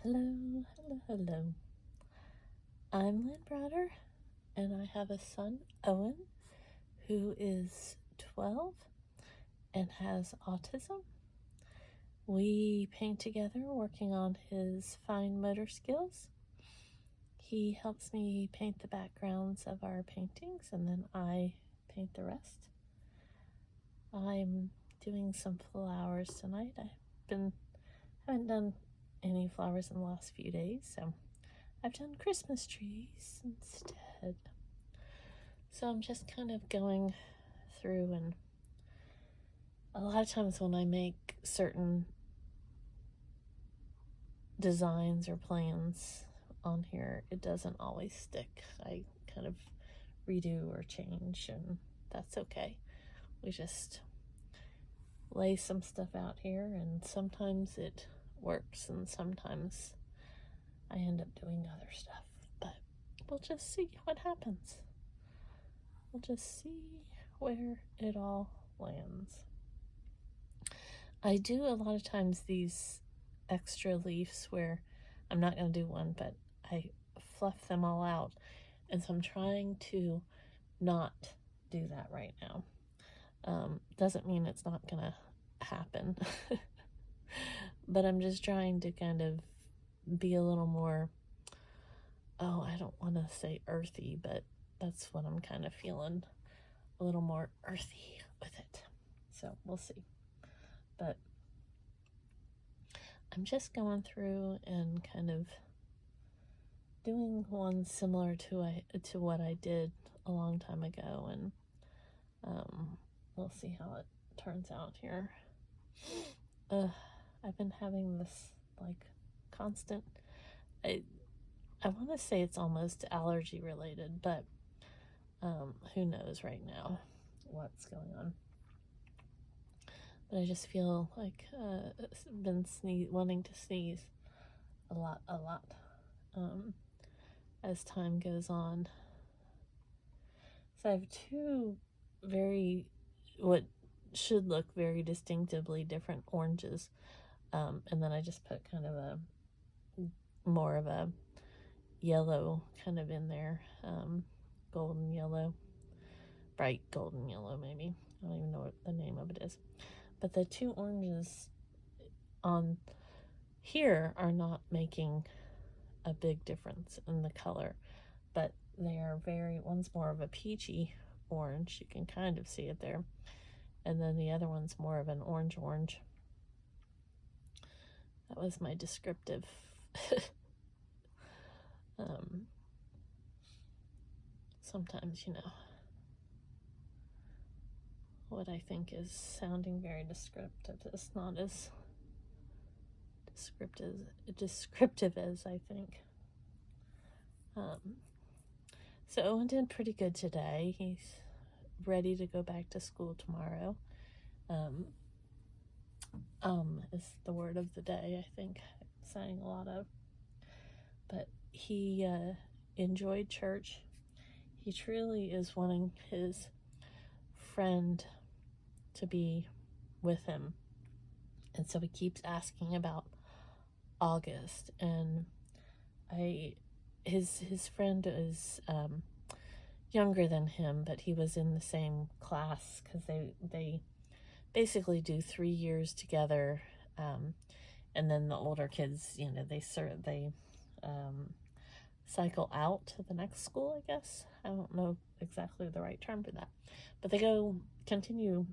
Hello, hello, hello. I'm Lynn Browder, and I have a son, Owen, who is 12 and has autism. We paint together, working on his fine motor skills. He helps me paint the backgrounds of our paintings, and then I paint the rest. I'm doing some flowers tonight. Haven't done any flowers in the last few days, so I've done Christmas trees instead. So I'm just kind of going through, and a lot of times when I make certain designs or plans on here, it doesn't always stick. I kind of redo or change, and that's okay. We just lay some stuff out here, and sometimes it works, and sometimes I end up doing other stuff. But we'll just see what happens. We'll just see where it all lands. I do a lot of times these extra leaves where I'm not going to do one, but I fluff them all out. And so I'm trying to not do that right now. Doesn't mean it's not going to happen. But I'm just trying to kind of be a little more, I don't want to say earthy, but that's what I'm kind of feeling, a little more earthy with it. So we'll see. But I'm just going through and kind of doing one similar to what I did a long time ago, and we'll see how it turns out here. I've been having this like constant, I want to say it's almost allergy related, but who knows right now what's going on. But I just feel like been wanting to sneeze a lot as time goes on. So I have two what should look very distinctively different oranges, and then I just put kind of more of a yellow kind of in there, golden yellow, bright golden yellow maybe. I don't even know what the name of it is. But the two oranges on here are not making a big difference in the color, but they are one's more of a peachy orange, you can kind of see it there, and then the other one's more of an orange. That was my descriptive. Sometimes, what I think is sounding very descriptive is not as descriptive as I think. So Owen did pretty good today. He's ready to go back to school tomorrow. Is the word of the day, I think. I'm saying a lot of. But he enjoyed church. He truly is wanting his friend to be with him. And so he keeps asking about August. And his friend is younger than him, but he was in the same class because they basically do 3 years together, and then the older kids, they cycle out to the next school, I guess. I don't know exactly the right term for that, but they continue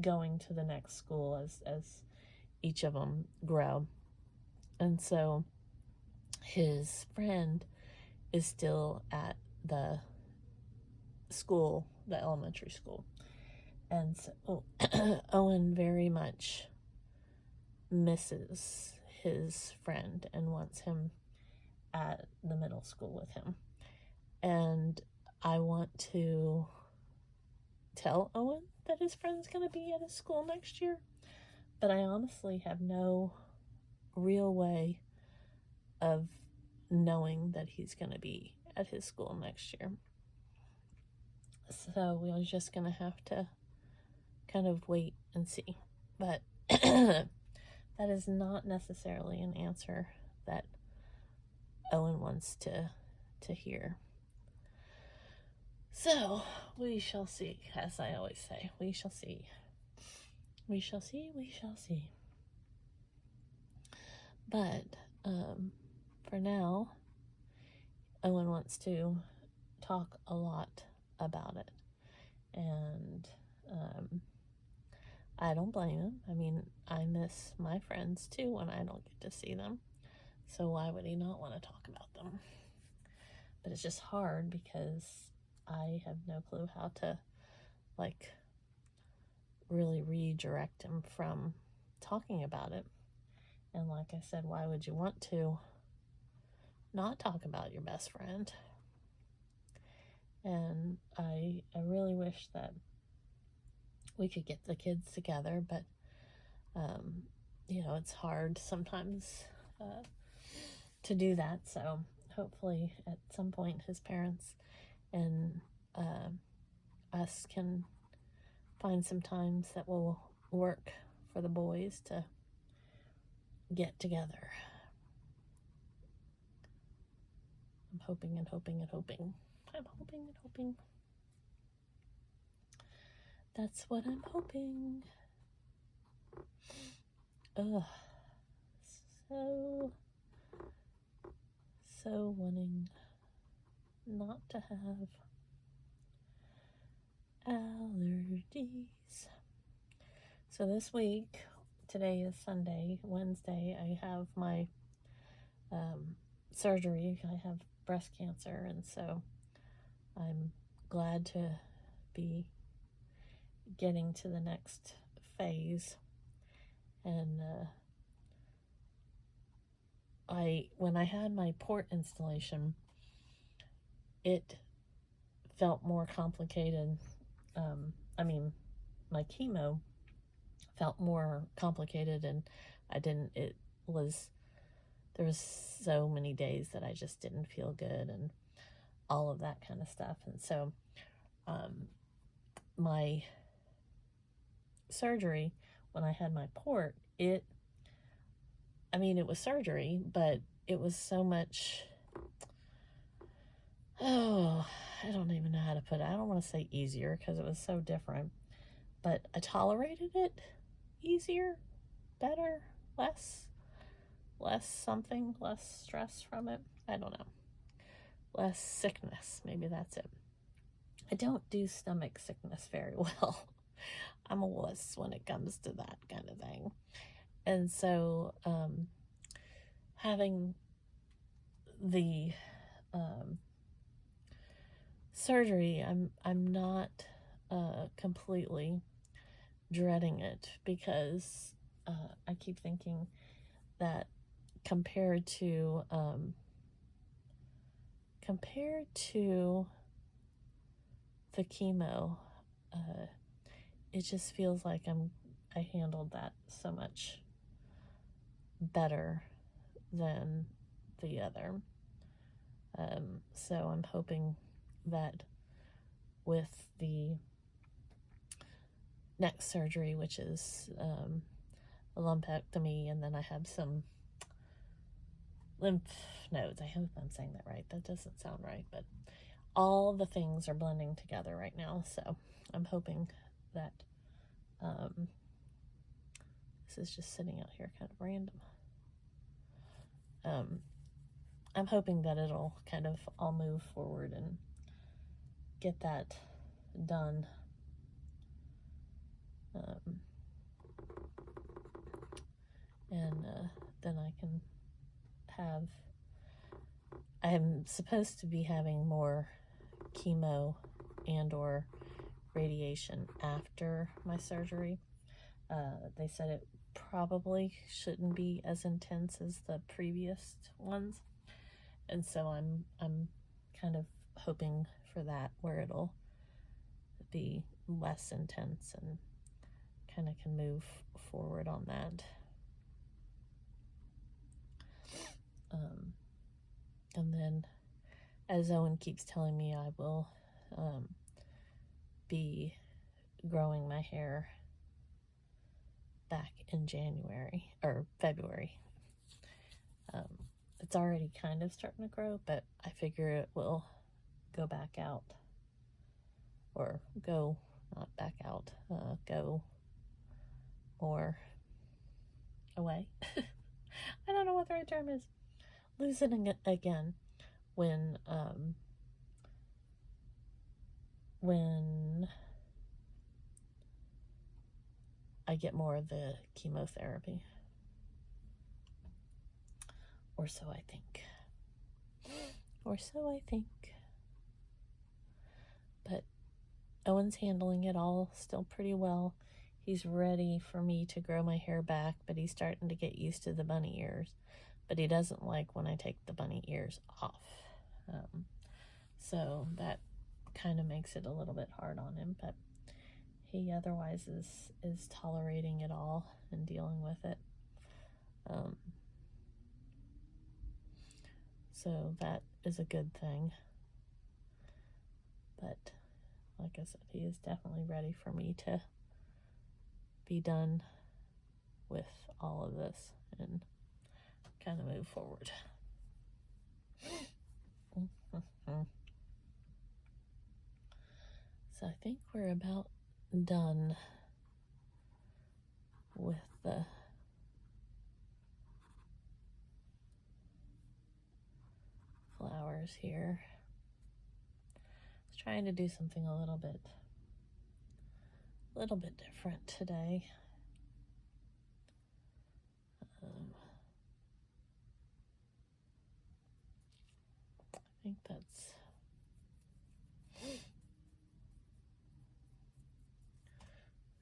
going to the next school as each of them grow. And so his friend is still at the school, the elementary school. And so Owen very much misses his friend and wants him at the middle school with him. And I want to tell Owen that his friend's going to be at his school next year, but I honestly have no real way of knowing that he's going to be at his school next year. So we're just going to have to kind of wait and see. But that is not necessarily an answer that Owen wants to hear. So, we shall see, as I always say. We shall see. We shall see, we shall see. But, for now, Owen wants to talk a lot about it. And, I don't blame him. I mean, I miss my friends too when I don't get to see them. So why would he not want to talk about them? But it's just hard because I have no clue how to, like, really redirect him from talking about it. And like I said, why would you want to not talk about your best friend? And I really wish that we could get the kids together, but you know, it's hard sometimes to do that. So hopefully at some point his parents and us can find some times that will work for the boys to get together. I'm hoping and hoping and hoping. I'm hoping and hoping. That's what I'm hoping. Ugh. So wanting not to have allergies. So this week, today is Sunday, Wednesday, I have my surgery. I have breast cancer, and so I'm glad to be getting to the next phase. And when I had my port installation, it felt more complicated. My chemo felt more complicated, and there was so many days that I just didn't feel good and all of that kind of stuff. And so my surgery, when I had my port, it was surgery, but it was so much, I don't even know how to put it. I don't want to say easier because it was so different, but I tolerated it easier, better, less something, less stress from it. I don't know. Less sickness. Maybe that's it. I don't do stomach sickness very well. I'm a wuss when it comes to that kind of thing. And so, having the surgery, I'm not completely dreading it, because I keep thinking that compared to the chemo, it just feels like I handled that so much better than the other. So I'm hoping that with the next surgery, which is a lumpectomy, and then I have some lymph nodes. I hope I'm saying that right. That doesn't sound right, but all the things are blending together right now. So I'm hoping that this is just sitting out here kind of random. I'm hoping that it'll kind of all move forward and get that done. And then I can I'm supposed to be having more chemo and or radiation after my surgery. They said it probably shouldn't be as intense as the previous ones, and so I'm kind of hoping for that, where it'll be less intense and kind of can move forward on that. And then, as Owen keeps telling me, I will be growing my hair back in January or February. it's already kind of starting to grow, but I figure it will go back out, or go, not back out, go more away. I don't know what the right term is. Loosening it again when I get more of the chemotherapy. Or so I think. Or so I think. But Owen's handling it all still pretty well. He's ready for me to grow my hair back, but he's starting to get used to the bunny ears. But he doesn't like when I take the bunny ears off. So that kind of makes it a little bit hard on him, but he otherwise is tolerating it all and dealing with it. So that is a good thing. But like I said, he is definitely ready for me to be done with all of this and kind of move forward. So I think we're about done with the flowers here. I was trying to do something a little bit different today. I think that's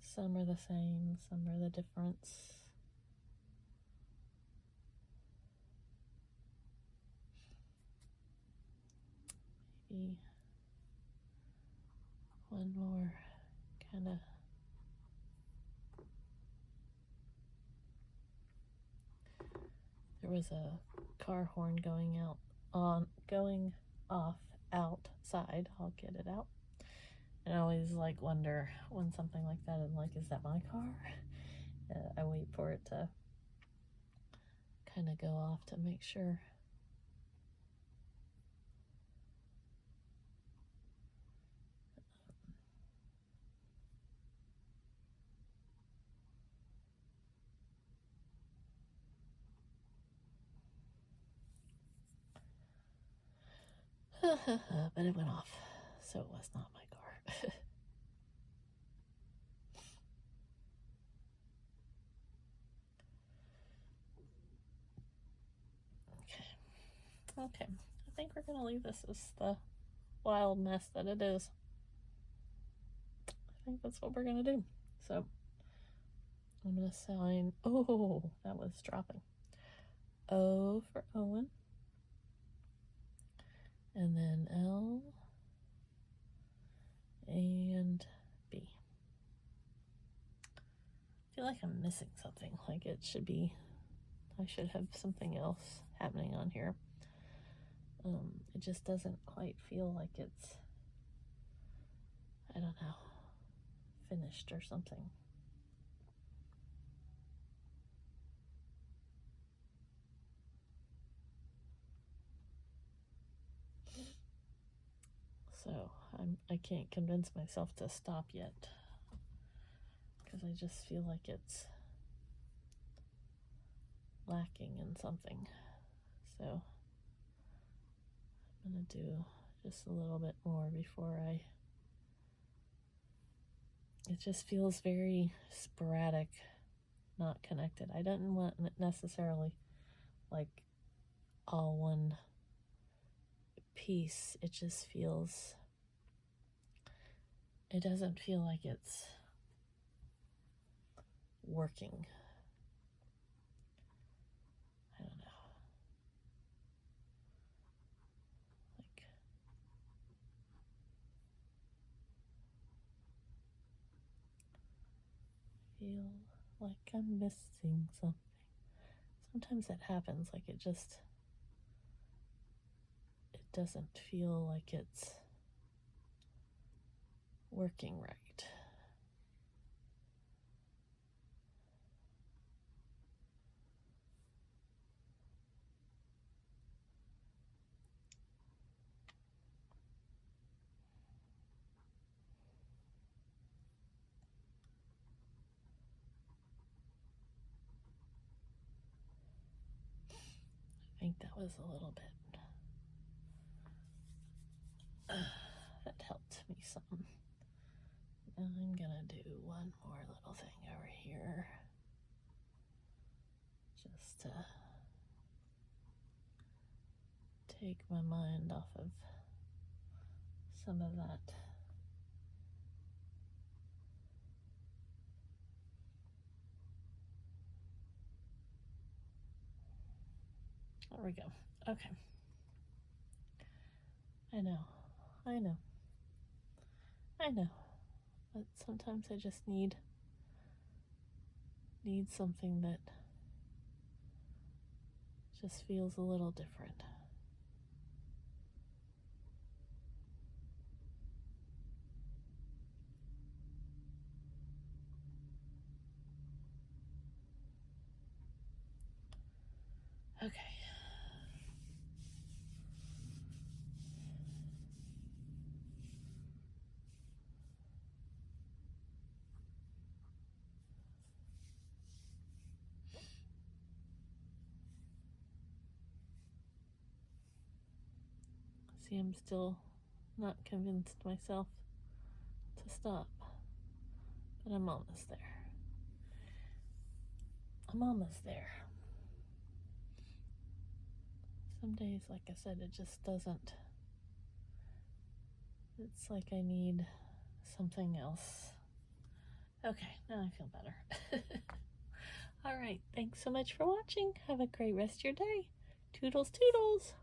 some are the same, some are the difference. Maybe one more kind of there was a car horn going off outside. I'll get it out. And I always wonder when something like that, I'm like, is that my car? I wait for it to kind of go off to make sure. But it went off, so it was not my car. Okay, I think we're gonna leave this as the wild mess that it is. I think that's what we're gonna do. So I'm gonna sign, oh, that was dropping. O for Owen. And then L and B. I feel like I'm missing something. Like it should be, I should have something else happening on here. It just doesn't quite feel like it's, I don't know, finished or something. So I can't convince myself to stop yet, because I just feel like it's lacking in something. So I'm gonna do just a little bit more before it just feels very sporadic, not connected. I didn't want it necessarily like all one piece. It just feels, it doesn't feel like it's working. I don't know. Like, feel like I'm missing something. Sometimes that happens, like it doesn't feel like it's working right. think that was a little bit, that helped me some. And I'm gonna do one more little thing over here, just to take my mind off of some of that. There we go. Okay. I know. But sometimes I just need something that just feels a little different. Okay. See, I'm still not convinced myself to stop, but I'm almost there. Some days, like I said, it just doesn't. It's like I need something else. Okay, now I feel better. All right, thanks so much for watching. Have a great rest of your day. Toodles, toodles.